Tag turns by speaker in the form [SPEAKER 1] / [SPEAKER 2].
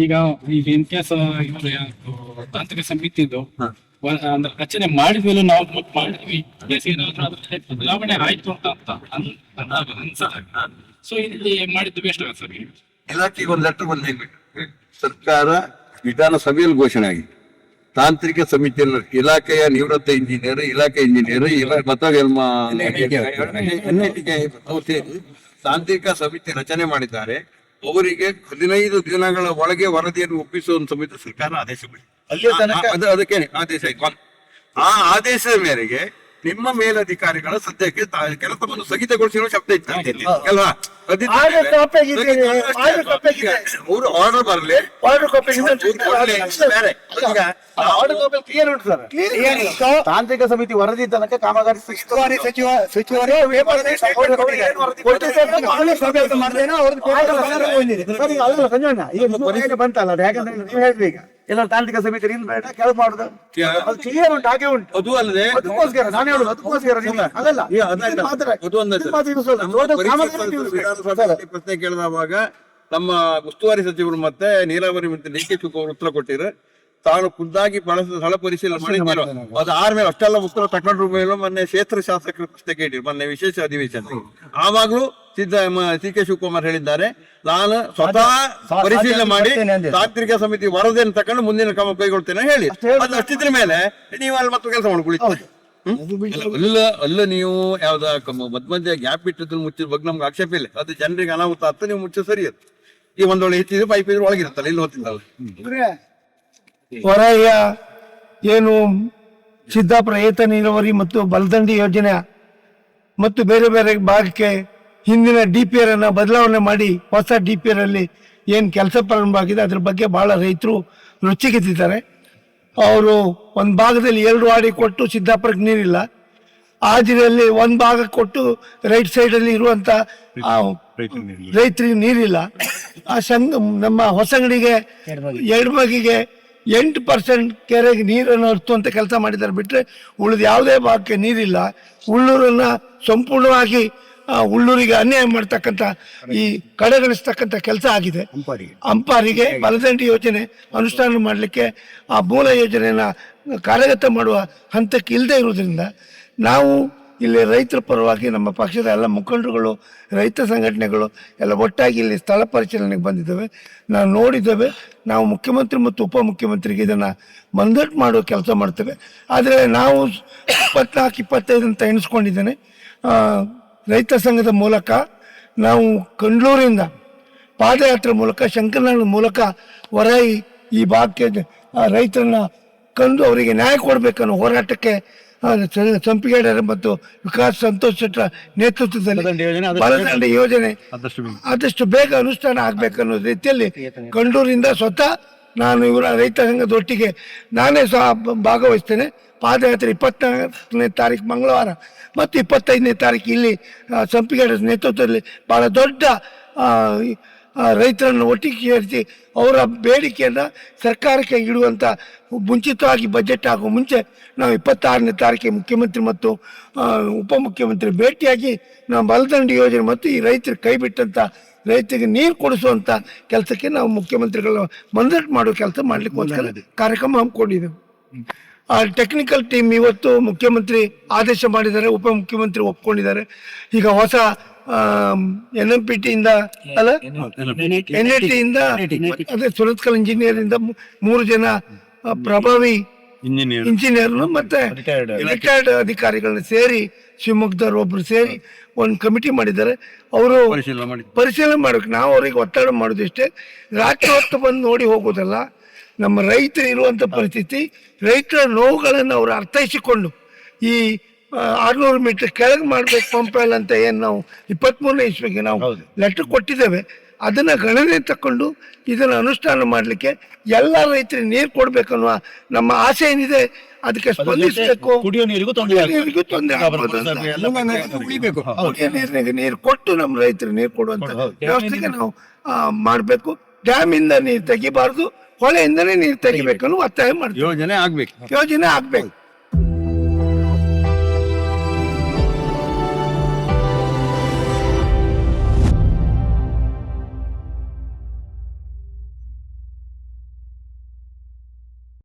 [SPEAKER 1] ಈಗ ಈಗ in case ಇವರು ತಾಂತ್ರಿಕ ಸಮಿತಿದು ಅಂದ್ರೆ ರಚನೆ ಮಾಡಿದ್ಮೇಲೆ ನಾವು ಮಾಡಿದ್ವಿ ಏನಾದ್ರೂ ಅದ್ರಲ್ಲಿ ಬದಲಾವಣೆ ಆಯ್ತು ಅಂತ ಅನ್ಸುತ್ತೆ. ಸೊ ಇಲ್ಲಿ ಮಾಡಿದ್ದು ಬೆಸ್ಟ್ ಸರ್.
[SPEAKER 2] ಇಲಾಖೆಗೆ ಒಂದು ಲೆಟರ್ ಬಂದಿದೆ. ಸರ್ಕಾರ ವಿಧಾನಸಭೆಯಲ್ಲಿ ಘೋಷಣೆ ಆಗಿದೆ. ತಾಂತ್ರಿಕ ಸಮಿತಿಯಲ್ಲಿ ಇಲಾಖೆಯ ನಿವೃತ್ತ ಇಂಜಿನಿಯರ್, ಇಲಾಖೆ ಇಂಜಿನಿಯರ್ ಮತ್ತು ತಾಂತ್ರಿಕ ಸಮಿತಿ ರಚನೆ ಮಾಡಿದ್ದಾರೆ. ಅವರಿಗೆ 15 ದಿನಗಳ ಒಳಗೆ ವರದಿಯನ್ನು ಒಪ್ಪಿಸುವ ಸಮಿತಿ ಸರ್ಕಾರ ಆದೇಶ ಮಾಡಿದೆ. ಅದಕ್ಕೆ ಆದೇಶ ಆಯ್ತು. ಆ ಆದೇಶದ ಮೇರೆಗೆ ನಿಮ್ಮ ಮೇಲಧಿಕಾರಿಗಳ ಸದ್ಯಕ್ಕೆ ಕೆಲಸವನ್ನು ಸ್ಥಗಿತಗೊಳಿಸಿರುವ ಶಬ್ದ ಇತ್ತು ಅಲ್ವಾ? ಅವರು ಆರ್ಡರ್ ಬರಲಿ,
[SPEAKER 3] ತಾಂತ್ರಿಕ ಸಮಿತಿ ವರದಿ ತನಕ ಕಾಮಗಾರಿ ಬಂತಲ್ಲ. ಯಾಕಂದ್ರೆ ನೀವು ಹೇಳ್ರಿ ಈಗ ಎಲ್ಲ ತಾಂತ್ರಿಕ ಸಮಿತಿ ಬೇಡ ಕೆಲಸ ಮಾಡುದು ಅದು ಕ್ಲಿಯರ್ ಉಂಟು, ಹಾಗೆ ಉಂಟು.
[SPEAKER 2] ಅದು ಅಲ್ಲದೆ
[SPEAKER 3] ಅದಕ್ಕೋಸ್ಕರ ನಾನು ಹೇಳುದು, ಅದಕ್ಕೋಸ್ಕರ
[SPEAKER 2] ಪ್ರಶ್ನೆ ಕೇಳಿದವಾಗ ನಮ್ಮ ಉಸ್ತುವಾರಿ ಸಚಿವರು ಮತ್ತೆ ನೀರಾವರಿ ಮಂತ್ರಿ ಡಿ.ಕೆ. ಶಿವಕುಮಾರ್ ಉತ್ತರ ಕೊಟ್ಟಿರು. ತಾನು ಖುದ್ದಾಗಿ ಸ್ಥಳ ಪರಿಶೀಲನೆ ಮಾಡಿದ್ರು. ಅದು ಆದ್ಮೇಲೆ ಅಷ್ಟೆಲ್ಲ ಉತ್ತರ ತಗೊಂಡ್ರ ಮೇಲೆ ಮೊನ್ನೆ ಕ್ಷೇತ್ರ ಶಾಸಕರು ಪ್ರಶ್ನೆ ಕೇಳಿದ್ರು ಮೊನ್ನೆ ವಿಶೇಷ ಅಧಿವೇಶನ. ಆವಾಗ್ಲೂ ಡಿ.ಕೆ. ಶಿವಕುಮಾರ್ ಹೇಳಿದ್ದಾರೆ, ನಾನು ಸ್ವತಃ ಪರಿಶೀಲನೆ ಮಾಡಿ ತಾಂತ್ರಿಕ ಸಮಿತಿ ವರದಿಯನ್ನು ತಕೊಂಡು ಮುಂದಿನ ಕ್ರಮ ಕೈಗೊಳ್ತೇನೆ ಹೇಳಿ. ಅದು ಅಷ್ಟಿದ್ರ ಮೇಲೆ ನೀವು ಅಲ್ಲಿ ಮತ್ತೆ ಕೆಲಸ ಮಾಡ್ಕೊಳ್ಳಿ. ಅಲ್ಲ ನೀವು ಯಾವ್ದ ಮಧ್ಯ ಗ್ಯಾಪ್ ಇಟ್ಟಿದ್ದು ಮುಚ್ಚಿದ ಬಗ್ಗೆ ನಮ್ಗೆ ಆಕ್ಷೇಪ ಇಲ್ಲ. ಅದು ಜನರಿಗೆ ಅನಾಹುತ ಆಗ್ತದೆ, ನೀವು ಮುಚ್ಚ ಸರಿ ಅದು. ಈ ಒಂದೊಳ್ಳೆ ಹೆಚ್ಚಿದ್ರೆ ಪೈಪ್ ಇದ್ರೆ ಒಳಗಿರುತ್ತಲ್ಲ, ಇಲ್ಲಿ ಹೊತ್ತಿದ್ದಲ್ಲ.
[SPEAKER 4] ಹೊರಯ್ಯ ಏನು ಸಿದ್ದಾಪುರ ಏತ ನೀರಾವರಿ ಮತ್ತು ಬಲದಂಡಿ ಯೋಜನೆ ಮತ್ತು ಬೇರೆ ಬೇರೆ ಭಾಗಕ್ಕೆ ಹಿಂದಿನ DPR ಅನ್ನ ಬದಲಾವಣೆ ಮಾಡಿ ಹೊಸ DPR ಅಲ್ಲಿ ಏನ್ ಕೆಲಸ ಪ್ರಾರಂಭ ಆಗಿದೆ ಅದ್ರ ಬಗ್ಗೆ ಬಹಳ ರೈತರು ರುಚಿಗೆದ್ದಿದ್ದಾರೆ. ಅವರು ಒಂದ್ ಭಾಗದಲ್ಲಿ 2 ವಾಡಿ ಕೊಟ್ಟು ಸಿದ್ದಾಪುರಕ್ಕೆ ನೀರಿಲ್ಲ, ಆಜಿರಲ್ಲಿ ಒಂದ್ ಭಾಗ ಕೊಟ್ಟು ರೈಟ್ ಸೈಡ್ ಅಲ್ಲಿ ಇರುವಂತ ರೈತರಿಗೆ ನೀರಿಲ್ಲ. ಆ ನಮ್ಮ ಹೊಸಂಗಡಿಗೆ ಎಡಮಗಿಗೆ 8% ಕೆರೆಗೆ ನೀರನ್ನು ಹರಿಸುವಂತ ಕೆಲಸ ಮಾಡಿದ್ದಾರೆ. ಬಿಟ್ರೆ ಉಳಿದ ಯಾವುದೇ ಭಾಗಕ್ಕೆ ನೀರಿಲ್ಲ. ಉಳ್ಳೂರನ್ನ ಸಂಪೂರ್ಣವಾಗಿ ಉಳ್ಳೂರಿಗೆ ಅನ್ಯಾಯ ಮಾಡ್ತಕ್ಕಂಥ ಈ ಕಡೆಗಣಿಸ್ತಕ್ಕಂಥ ಕೆಲಸ ಆಗಿದೆ. ಅಂಪಾರಿಗೆ ಬಲದಂಡಿ ಯೋಜನೆ ಅನುಷ್ಠಾನ ಮಾಡಲಿಕ್ಕೆ ಆ ಮೂಲ ಯೋಜನೆಯನ್ನ ಕಾರ್ಯಗತ ಮಾಡುವ ಹಂತಕ್ಕೆ ಇಲ್ಲದೆ ಇರುವುದರಿಂದ ನಾವು ಇಲ್ಲಿ ರೈತರ ಪರವಾಗಿ ನಮ್ಮ ಪಕ್ಷದ ಎಲ್ಲ ಮುಖಂಡರುಗಳು, ರೈತ ಸಂಘಟನೆಗಳು ಎಲ್ಲ ಒಟ್ಟಾಗಿ ಇಲ್ಲಿ ಸ್ಥಳ ಪರಿಶೀಲನೆಗೆ ಬಂದಿದ್ದೇವೆ. ನಾವು ನೋಡಿದ್ದೇವೆ. ನಾವು ಮುಖ್ಯಮಂತ್ರಿ ಮತ್ತು ಉಪಮುಖ್ಯಮಂತ್ರಿಗೆ ಇದನ್ನು ಮಂದಟ್ಟು ಮಾಡುವ ಕೆಲಸ ಮಾಡ್ತೇವೆ. ಆದರೆ ನಾವು 24-25 ಅಂತ ಎಣಿಸ್ಕೊಂಡಿದ್ದೇನೆ. ರೈತ ಸಂಘದ ಮೂಲಕ ನಾವು ಕಂಡ್ಲೂರಿಂದ ಪಾದಯಾತ್ರೆ ಮೂಲಕ ಶಂಕರನಾಳ ಮೂಲಕ ಹೊರಾಯಿ ಈ ಭಾಗಕ್ಕೆ ರೈತರನ್ನ ಕಂಡು ಅವರಿಗೆ ನ್ಯಾಯ ಕೊಡಬೇಕನ್ನೋ ಹೋರಾಟಕ್ಕೆ ಸಂಪಿಗೇಡರ ಮತ್ತು ವಿಕಾಸ್ ಸಂತೋಷ್ ಶೆಟ್ಟರ ನೇತೃತ್ವದಲ್ಲಿ ಬಲದಂಡಿ ಯೋಜನೆ ಆದಷ್ಟು ಬೇಗ ಅನುಷ್ಠಾನ ಆಗ್ಬೇಕನ್ನೋ ರೀತಿಯಲ್ಲಿ ಕಂಡೂರಿಂದ ಸ್ವತಃ ನಾನು ಇವರ ರೈತ ಸಂಘದೊಟ್ಟಿಗೆ ನಾನೇ ಸಹ ಭಾಗವಹಿಸ್ತೇನೆ. ಪಾದಯಾತ್ರೆ 24ನೇ ತಾರೀಕು ಮಂಗಳವಾರ ಮತ್ತು 25ನೇ ತಾರೀಕು ಇಲ್ಲಿ ಸಂಪಿಗೇಡರ ನೇತೃತ್ವದಲ್ಲಿ ಬಹಳ ದೊಡ್ಡ ರೈತರನ್ನು ಒಟ್ಟಿಗೆ ಸೇರಿಸಿ ಅವರ ಬೇಡಿಕೆಯನ್ನು ಸರ್ಕಾರಕ್ಕೆ ಇಡುವಂಥ ಮುಂಚಿತವಾಗಿ ಬಜೆಟ್ ಆಗುವ ಮುಂಚೆ ನಾವು 26ನೇ ತಾರೀಕಿಗೆ ಮುಖ್ಯಮಂತ್ರಿ ಮತ್ತು ಉಪಮುಖ್ಯಮಂತ್ರಿ ಭೇಟಿಯಾಗಿ ನಾವು ಬಲದಂಡಿ ಯೋಜನೆ ಮತ್ತು ಈ ರೈತರು ಕೈ ಬಿಟ್ಟಂಥ ರೈತರಿಗೆ ನೀರು ಕೊಡಿಸುವಂಥ ಕೆಲಸಕ್ಕೆ ನಾವು ಮುಖ್ಯಮಂತ್ರಿಗಳ ಮಂದಟ್ಟು ಮಾಡೋ ಕೆಲಸ ಮಾಡಲಿಕ್ಕೋಸ್ಕರ ಕಾರ್ಯಕ್ರಮ ಹಮ್ಮಿಕೊಂಡಿದ್ದೆವು. ಆ ಟೆಕ್ನಿಕಲ್ ಟೀಮ್ ಇವತ್ತು ಮುಖ್ಯಮಂತ್ರಿ ಆದೇಶ ಮಾಡಿದ್ದಾರೆ, ಉಪಮುಖ್ಯಮಂತ್ರಿ ಒಪ್ಕೊಂಡಿದ್ದಾರೆ. ಈಗ ಹೊಸ NMPT ಇಂದ ಅಲ್ಲ NIT ಇಂದ ಅದೇ ಸುರತ್ಕಲ್ ಇಂಜಿನಿಯರ್ ಇಂದ 3 ಜನ ಪ್ರಭಾವಿ ಇಂಜಿನಿಯರ್ ಮತ್ತೆ ರಿಟೈರ್ಡ್ ಅಧಿಕಾರಿಗಳನ್ನ ಸೇರಿ ಶಿವಮೊಗ್ಗದವ್ರು ಒಬ್ರು ಸೇರಿ ಒಂದು ಕಮಿಟಿ ಮಾಡಿದ್ದಾರೆ. ಅವರು ಪರಿಶೀಲನೆ ಮಾಡಬೇಕು. ನಾವು ಅವರಿಗೆ ಒತ್ತಡ ಮಾಡೋದು ಇಷ್ಟೇ, ರಾತ್ರಿ ಹೊತ್ತು ಬಂದು ನೋಡಿ ಹೋಗೋದಲ್ಲ. ನಮ್ಮ ರೈತರು ಇರುವಂತ ಪರಿಸ್ಥಿತಿ, ರೈತರ ನೋವುಗಳನ್ನು ಅವರು ಅರ್ಥೈಸಿಕೊಂಡು ಈ 600 ಮೀಟರ್ ಕೆಳಗೆ ಮಾಡ್ಬೇಕು ಪಂಪ್ವೆಲ್ ಅಂತ ಏನು ನಾವು 23ನೇ ಇಸ್ವಿಗೆ ನಾವು ಲೆಟರ್ ಕೊಟ್ಟಿದ್ದೇವೆ. ಅದನ್ನ ಗಣನೆ ತಕೊಂಡು ಇದನ್ನು ಅನುಷ್ಠಾನ ಮಾಡಲಿಕ್ಕೆ ಎಲ್ಲ ರೈತರಿಗೆ ನೀರು ಕೊಡ್ಬೇಕನ್ನುವ ನಮ್ಮ ಆಸೆ ಏನಿದೆ ಅದಕ್ಕೆ ಸ್ಪಂದಿಸಬೇಕು.
[SPEAKER 3] ಕುಡಿಯೋ ನೀರಿಗೂ ತೊಂದರೆ
[SPEAKER 4] ನೀರು ಕೊಟ್ಟು ನಮ್ಮ ರೈತರಿಗೆ ನೀರು ಕೊಡುವಂತ ವ್ಯವಸ್ಥೆಗೆ ನಾವು ಮಾಡಬೇಕು. ಡ್ಯಾಮ್ ಇಂದ ನೀರು ತೆಗಿಬಾರ್ದು, ಹೊಳೆಯಿಂದನೇ ನೀರು ತೆಗಿಬೇಕನ್ನು ಒತ್ತಾಯ ಮಾಡ್ತೀವಿ.
[SPEAKER 2] ಯೋಜನೆ ಆಗ್ಬೇಕು.